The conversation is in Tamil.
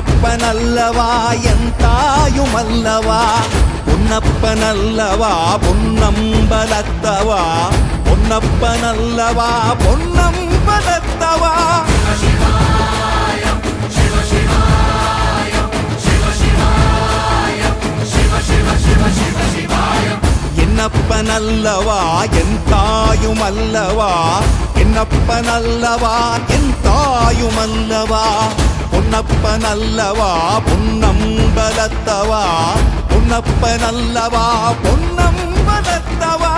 பொன்னப்பனல்லவா என் தாயுமல்லவா பொன்னப்பனல்லவா பொன்னம்பலத்தவா பொன்னப்பனல்லவா பொன்னம்பலத்தவா என்னப்பனல்லவா என் தாயுமல்லவா என்னப்பனல்லவா என் தாயுமல்லவா பொன்னப்பனல்லவா பொன்னம்பலத்தவா பொன்னப்பனல்லவா பொன்னம்பலத்தவா